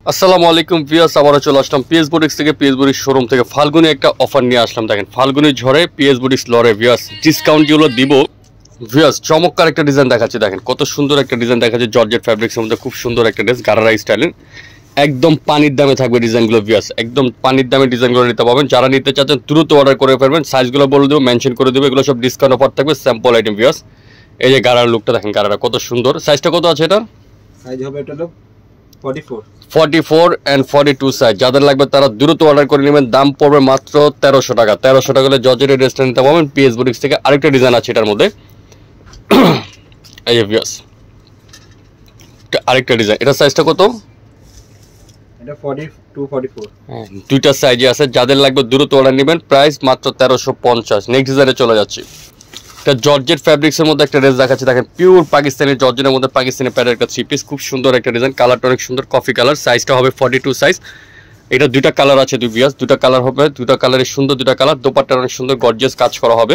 আসসালামু আলাইকুম ভিউয়ার্স, আবারও চলে আসলাম পিএস বুটিক্স থেকে। পিএস বুটিক্স শোরুম থেকে ফাল্গুনি একটা অফার নিয়ে আসলাম। দেখেন ফাল্গুনি ঝড়ে পিএস বুটিক্স লরে ভিউয়ার্স ডিসকাউন্ট যেগুলো দিব ভিউয়ার্স, চমৎকার একটা ডিজাইন দেখাচ্ছি। দেখেন কত সুন্দর একটা ডিজাইন দেখাচ্ছে, জর্জেট ফ্যাব্রিক্সের মধ্যে খুব সুন্দর একটা ড্রেস, গারারা স্টাইলের। একদম পানির দামে থাকবে ডিজাইনগুলো ভিউয়ার্স, একদম পানির দামে ডিজাইনগুলো নিতে পারবেন। যারা নিতে চাচ্ছেন দ্রুত অর্ডার করে ফেলবেন, সাইজগুলো বলে দেবো, মেনশন করে দেবো। এগুলো সব ডিসকাউন্ট অফার থাকবে, স্যাম্পল আইটেম ভিউয়ার্স। এই যে গারার লুকটা দেখেন, গারারা কত সুন্দর। সাইজটা কত আছে এটা? সাইজ হবে এটা 44 and 42 সাইজ। যাদের লাগবে তারা দ্রুত অর্ডার করে নেবেন। দাম পড়বে মাত্র 1300 টাকা। 1300 টাকা হলে জর্জেটের ড্রেসটা নিতে পারবেন পিএস বুটিক্স থেকে। আরেকটা ডিজাইন আছে এটার মধ্যে, এই যে ভিউয়ার্স আরেকটা ডিজাইন। এটা সাইজটা কত? এটা 42 44। হ্যাঁ, দুইটা সাইজে আছে। যাদের লাগবে দ্রুত অর্ডার নেবেন। প্রাইস মাত্র 1350। নেক্সট ডিজাইনে চলে যাচ্ছি। এটা জর্জেট ফ্যাব্রিক্সের মধ্যে একটা ড্রেস দেখাচ্ছি। দেখেন পিওর পাকিস্তানি জর্জেটের মধ্যে পাকিস্তানি প্যাটার্নের একটা থ্রি পিস, খুব সুন্দর একটা ডিজাইন। কালারটা অনেক সুন্দর, কফি কালার। সাইজটা হবে 42 সাইজ। এটা দুইটা কালার আছে, দুই ভিউয়ার্স দুইটা কালার হবে, দুইটা কালারের সুন্দর দুইটা কালার। দোপাট্টা অনেক সুন্দর গর্জিয়াস কাজ করা হবে,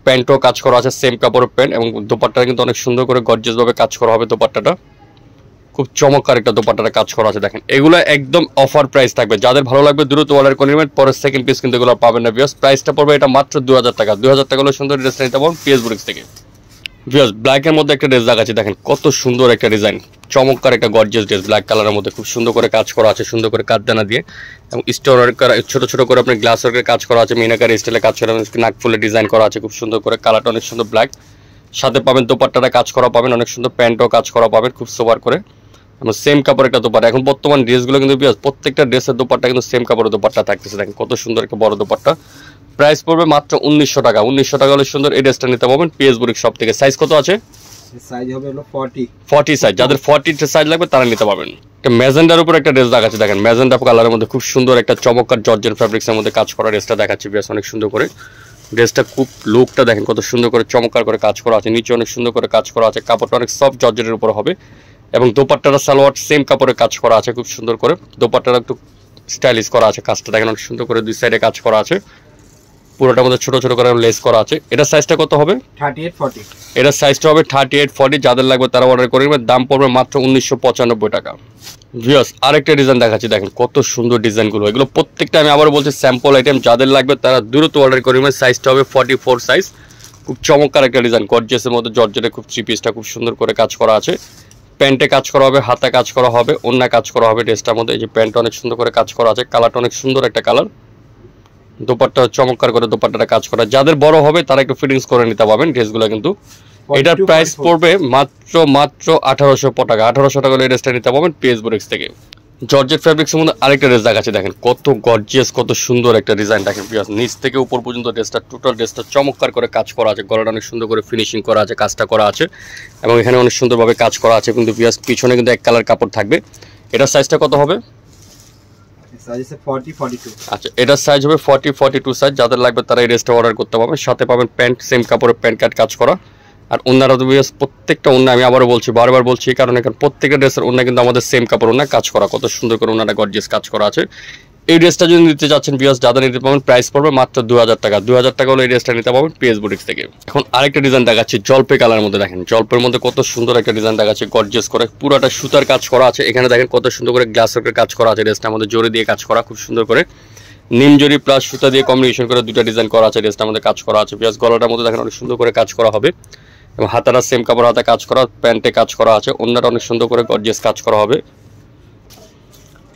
প্যান্টও কাজ করা আছে, সেম কাপড়ের প্যান্ট, এবং দোপাট্টাটা কিন্তু অনেক সুন্দর করে গর্জিয়াস ভাবে কাজ করা হবে। দোপাট্টাটা খুব চমৎকার একটা দোপাট্টাটা কাজ করা আছে। দেখেন এগুলো একদম অফার প্রাইস থাকবে। যাদের ভালো লাগবে দ্রুত অর্ডার করে নেবেন, পরে সেকেন্ড পিস কিন্তু এগুলো পাবেন না ভিউয়ার্স। প্রাইসটা পড়বে এটা মাত্র 2000 টাকা। 2000 টাকা হলে সুন্দর ড্রেসটা নিতে পারবেন পিএস বুটিক্স থেকে। ভিউয়ার্স ব্ল্যাকের মধ্যে একটা ড্রেস দেখাচ্ছি। দেখেন কত সুন্দর একটা ডিজাইন, চমৎকার একটা গর্জিয়াস ড্রেস। ব্ল্যাক কালারের মধ্যে খুব সুন্দর করে কাজ করা আছে, সুন্দর করে কাঠদানা দিয়ে, এবং স্টোন ছোট ছোট করে আপনার গ্লাস ওয়ার্কের কাজ করা আছে, মিনাকারি স্টাইলে কাজ করা, নাকফুলের ডিজাইন করা আছে খুব সুন্দর করে। কালারটা অনেক সুন্দর ব্ল্যাক, সাথে পাবেন দোপাট্টাটা কাজ করা পাবেন, অনেক সুন্দর প্যান্টও কাজ করা পাবেন খুব সোবার করে। সেম কাপড়ের একটা দোপাট্টা। এখন বর্তমান ড্রেসগুলো কিন্তু প্রত্যেকটা ড্রেসের দোপাট্টা কিন্তু সেম কাপড়ের দোপাট্টা থাকতেছে। দেখেন কত সুন্দর একটা বড় দোপাট্টা। প্রাইস পড়বে মাত্র 1900 টাকা। 1900 টাকা হলে সুন্দর এই ড্রেসটা নিতে পারবেন পিএস বুটিক্স শপ থেকে। সাইজ কত আছে? সাইজ হবে হলো 40 সাইজ। যাদের 40 সাইজ লাগবে তারা নিতে পারবেন। একটা ম্যাজেন্ডার উপর একটা ড্রেস দেখাচ্ছি। দেখেন ম্যাজেন্ডা কালারের মধ্যে খুব সুন্দর একটা চমৎকার জর্জেট ফ্যাব্রিক্সের মধ্যে কাজ করা ড্রেসটা দেখাচ্ছি বেশ অনেক সুন্দর করে। ড্রেসটা খুব লুকটা দেখেন কত সুন্দর করে চমৎকার করে কাজ করা আছে, নিচে অনেক সুন্দর করে কাজ করা আছে। কাপড়টা অনেক সফট জর্জেটের উপর হবে, এবং দোপাট্টাটা সালোয়ার সেম কাপড়ের কাজ করা আছে খুব সুন্দর করে। দোপাট্টাটা একটু স্টাইলিশ করা আছে, কাজটা দেখেন অনেক সুন্দর করে দুই সাইডে কাজ করা আছে, পুরোটার মধ্যে ছোট ছোট করে লেস করা আছে। এটা সাইজটা কত হবে? 38 40। এটা সাইজটা হবে 38 40। যাদের লাগবে তারা অর্ডার করে নেবেন। দাম পড়বে মাত্র 1995 টাকা। ভিউয়ার্স আরেকটা ডিজাইন দেখাচ্ছি। দেখেন কত সুন্দর ডিজাইনগুলো, এগুলো প্রত্যেকটা আমি আবার বলছি স্যাম্পল আইটেম। যাদের লাগবে তারা দ্রুত অর্ডার করে নেবেন। সাইজটা হবে 44 সাইজ। খুব চমৎকার একটা ডিজাইন, গর্জিয়াসের মধ্যে জর্জেটে খুব থ্রি পিসটা খুব সুন্দর করে কাজ করা আছে। প্যান্টে কাজ করা হবে, হাতে কাজ করা হবে, ওন্না কাজ করা হবে ড্রেসটার মধ্যে। এই যে প্যান্টটা অনেক সুন্দর করে কাজ করা আছে, কালারটা অনেক সুন্দর একটা কালার। দোপাট্টা চমৎকার করে দোপাট্টাটা কাজ করা। যাদের বড় হবে তারা একটু ফিটিংস করে নিতে পারবেন ড্রেসগুলো কিন্তু। এটার প্রাইস পড়বে মাত্র 1800 টাকা। 1800 টাকা হলে ড্রেসটা নিতে পারবেন পিএস বুটিক্স থেকে। জর্জেট ফ্যাব্রিক্সের মধ্যে আরেকটা ড্রেস দেখাচ্ছে। দেখেন কত গর্জিয়াস, কত সুন্দর একটা ডিজাইন। দেখেন নিচ থেকে উপর পর্যন্ত ড্রেসটা টোটাল ড্রেসটা চমৎকার করে কাজ করা আছে। গলাটা অনেক সুন্দর করে ফিনিশিং করা আছে, কাজটা করা আছে, এবং এখানে অনেক সুন্দরভাবে কাজ করা আছে কিন্তু পিছনে কিন্তু এক কালার কাপড় থাকবে। এটার সাইজটা কত হবে? সাইজ আছে 40 42। আচ্ছা, এটার সাইজ হবে 40 42 সাইজ। যাদের লাগবে তারা এই ড্রেসটা অর্ডার করতে পারবেন। সাথে পাবেন প্যান্ট সেম কাপড়ের প্যান্ট কাজ করা, আর ওনারা তো প্রত্যেকটা ওনা আমি আবারও বলছি, বারবার বলছি, কারণ এখানে প্রত্যেকটা ড্রেসের ওনা কিন্তু আমাদের সেম কাপড় ওনা কাজ করা, কত সুন্দর করে ওনারা গর্জিয়াস কাজ করা আছে। এই ড্রেসটা যদি নিতে যাচ্ছেন ভিউয়ার্স, যাদের নিতে পারবেন প্রাইস পড়বে মাত্র 2000 টাকা। 2000 টাকা হলে এই ড্রেসটা নিতে পারবেন পিএস বুটিক্স থেকে। এখন আরেকটা ডিজাইন দেখাচ্ছি জলপাই কালারের মধ্যে। দেখেন জলপাইয়ের মধ্যে কত সুন্দর একটা ডিজাইন দেখাচ্ছে, গর্জিয়াস করে পুরোটা সুতার কাজ করা আছে। এখানে দেখেন কত সুন্দর করে গ্লাস ওয়ার্কের কাজ করা আছে। ড্রেসটা আমাদের জরি দিয়ে কাজ করা খুব সুন্দর করে, নিম জরি প্লাস সুতা দিয়ে কম্বিনেশন করে দুটো ডিজাইন করা আছে। ড্রেসটা আমাদের কাজ করা আছে ভিউয়ার্স। গলাটার মধ্যে দেখেন অনেক সুন্দর করে কাজ করা হবে, এবং হাতাটা সেম কাপড় হাতে কাজ করা, প্যান্টে কাজ করা আছে, ওন্নাটা অনেক সুন্দর করে গর্জিয়াস কাজ করা হবে।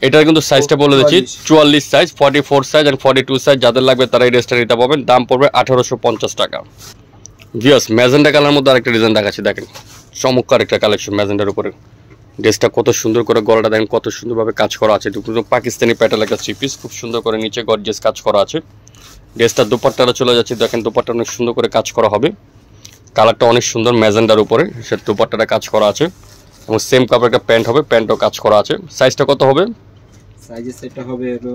এটার কিন্তু সাইজটা বলে দিচ্ছি 44 সাইজ, 44 সাইজ আর 42 সাইজ। যাদের লাগবে তারা এই ড্রেসটা নিতে পারবেন। দাম পড়বে 1850 টাকা। ভিউয়ার্স ম্যাজেন্ডা কালারের মধ্যে আরেকটা ডিজাইন দেখাচ্ছি। দেখেন চমৎকার একটা কালেকশন ম্যাজেন্ডার উপরে। ড্রেসটা কত সুন্দর করে, গলাটা দেখেন কত সুন্দরভাবে কাজ করা আছে। কিন্তু পাকিস্তানি প্যাটার্ন একটা থ্রি পিস, খুব সুন্দর করে নিচে গর্জিয়াস কাজ করা আছে। ড্রেসটার দোপাট্টাটা চলে যাচ্ছে। দেখেন দোপাট্টা অনেক সুন্দর করে কাজ করা হবে, কালারটা অনেক সুন্দর ম্যাজেন্ডার উপরে, সে দোপাট্টাটা কাজ করা আছে, এবং সেম কাপড়ের একটা প্যান্ট হবে, প্যান্টও কাজ করা আছে। সাইজটা কত হবে? সাইজ সেটা হবে হলো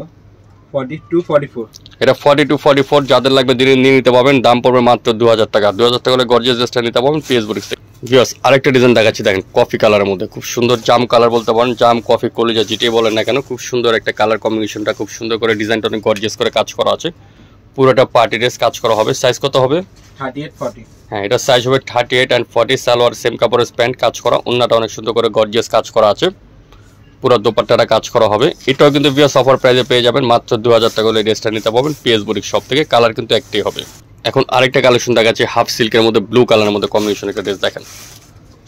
42 44। এটা 42 44। যাদের লাগবে দিনে নিয়ে নিতে পারবেন। দাম পড়বে মাত্র 2000 টাকা। 2000 টাকা হলে গর্জিয়াস ড্রেসটা নিতে পারবেন পিএস বুটিক্স থেকে। ভিউয়ার্স আরেকটা ডিজাইন দেখাচ্ছি। দেখেন কফি কালারের মধ্যে খুব সুন্দর, জাম কালার বলতে পারেন, জাম কফি কলিজা যেটাই বলেন না কেন, খুব সুন্দর একটা কালার কম্বিনেশনটা, খুব সুন্দর করে ডিজাইনটা অনেক গর্জিয়াস করে কাজ করা আছে। পুরোটা পার্টি ড্রেস কাজ করা হবে। সাইজ কত হবে? 38 40। হ্যাঁ, এটা সাইজ হবে 38 and 40। সালোয়ার সেম কাপড়ের প্যান্ট কাজ করা, ওন্নাটা অনেক সুন্দর করে গর্জিয়াস কাজ করা আছে। পুরো দোপাট্টাটা কাজ করা হবে। এটাও কিন্তু ভিউয়ার্স অফার প্রাইসে পেয়ে যাবেন, মাত্র 2000 টাকা হলে এই ড্রেসটা নিতে পারবেন পিএস বুটিক শপ থেকে। কালার কিন্তু একটাই হবে। এখন আরেকটা কালেকশন দেখাচ্ছি, হাফ সিল্কের মধ্যে ব্লু কালারের মধ্যে কম্বিনেশন একটা ড্রেস। দেখেন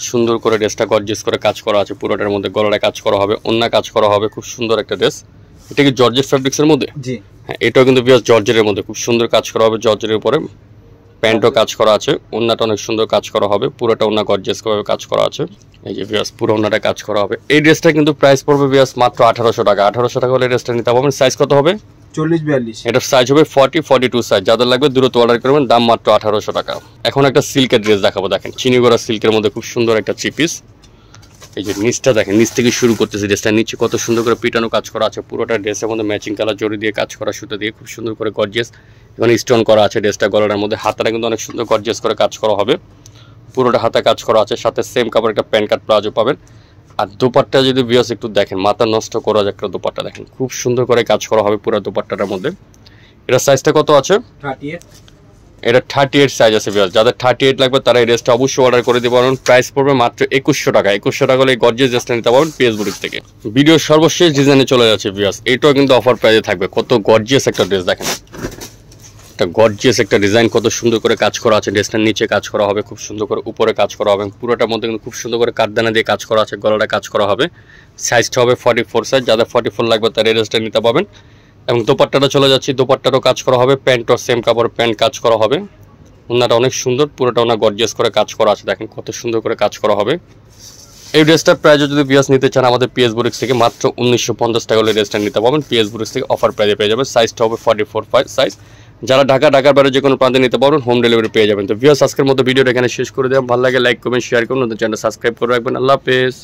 সুন্দর করে ড্রেসটা গর্জিয়াস করে কাজ করা আছে, পুরোটার মধ্যে গলাটা কাজ করা হবে, ওন্না কাজ করা হবে, খুব সুন্দর একটা ড্রেস। এটা কি জর্জেট ফ্যাব্রিক্সের মধ্যে? জি হ্যাঁ, এটাও কিন্তু ভিউয়ার্স জর্জেটের মধ্যে খুব সুন্দর কাজ করা হবে, জর্জেটের উপরে প্যান্টও কাজ করা আছে, ওন্নাটা অনেক সুন্দর কাজ করা হবে, পুরোটা ওন্না গর্জিয়াস ভাবে কাজ করা আছে। এই যে ভিউয়ার্স পুরো ওন্নাটা কাজ করা হবে। এই ড্রেসটা কিন্তু প্রাইস পড়বে ভিউয়ার্স মাত্র 1800 টাকা। 1800 টাকা হলে ড্রেসটা নিতে পারবেন। সাইজ কত হবে? 40-42। এটার সাইজ হবে 40-42 সাইজ। যাদের লাগবে দ্রুত অর্ডার করবেন, দাম মাত্র 1800 টাকা। এখন একটা সিল্কের ড্রেস দেখাবো। দেখেন চিনিগড়া সিল্কের মধ্যে খুব সুন্দর একটা থ্রি পিস। এই যে নিচটা দেখেন, নিচ থেকে শুরু করতেছি ড্রেসটা, নিচে কত সুন্দর করে পিটানো কাজ করা আছে, পুরোটা ড্রেসের মধ্যে ম্যাচিং কালার জড়ি দিয়ে কাজ করা, সুতো দিয়ে খুব সুন্দর করে গর্জিয়াস এখানে স্টোন করা আছে ড্রেসটা গলার মধ্যে। হাতাটা কিন্তু অনেক সুন্দর গর্জিয়াস করে কাজ করা হবে, পুরোটা হাতা কাজ করা আছে, সাথে সেম কাপড় একটা প্যান্ট কাট প্লাজো পাবেন। আর দোপাট্টা যদি ভিউয়ার্স একটু দেখেন, মাথা নষ্ট করা যায় একটা দোপাট্টা, দেখেন খুব সুন্দর করে কাজ করা হবে পুরো দোপাট্টাটার মধ্যে। এটা সাইজটা কত আছে? 38। এটা 38 সাইজ আছে ভিউয়ার্স। যাদের 38 লাগবে তারা এই ড্রেসটা অবশ্যই অর্ডার করে দিতে পারবেন। প্রাইস পড়বে মাত্র 2100 টাকা। 2100 টাকা হলে এই গর্জিয়াস ড্রেসটা নিতে পারবেন পিএস বুটিক থেকে। ভিডিওর সর্বশেষ ডিজাইনে চলে যাচ্ছে ভিউয়ার্স, এটাও কিন্তু অফার প্রাইসে থাকবে। কত গর্জিয়াস একটা ড্রেস দেখেন, একটা গর্জিয়াস একটা ডিজাইন, কত সুন্দর করে কাজ করা আছে। ড্রেসটার নিচে কাজ করা হবে, খুব সুন্দর করে উপরে কাজ করা হবে, পুরোটার মধ্যে কিন্তু খুব সুন্দর করে কাঠদানা দিয়ে কাজ করা আছে, গলাটা কাজ করা হবে। সাইজটা হবে 44 সাইজ। যাদের 44 লাগবে তারা এই ড্রেসটা নিতে পারবেন। এবং দোপাট্টাটা চলে যাচ্ছি, দোপাট্টারও কাজ করা হবে, প্যান্টও সেম কাপড় প্যান্ট কাজ করা হবে। ওনাটা অনেক সুন্দর, পুরোটা ওনা গর্জিয়াস করে কাজ করা আছে, দেখেন কত সুন্দর করে কাজ করা হবে। এই ড্রেসটার প্রাইস যদি ভিউয়ার্স নিতে চান আমাদের পিএস বুটিক্স থেকে, মাত্র 1950 টাকা হলে ড্রেসটা নিতে পারবেন পিএস বুটিক্স থেকে, অফার প্রাইসে পেয়ে যাবেন। সাইজটা হবে 44 সাইজ। যারা ঢাকার বাইরে যে কোনো প্রান্তে নিতে পারবেন, হোম ডেলিভারি পেয়ে যাবেন। তো ভিউয়ার্স আজকের মতো ভিডিওটা এখানে শেষ করে দিলাম। ভালো লাগে লাইক করবেন, শেয়ার করবেন, নতুন চ্যানেল সাবস্ক্রাইব করে রাখবেন। আল্লাহ হাফেজ।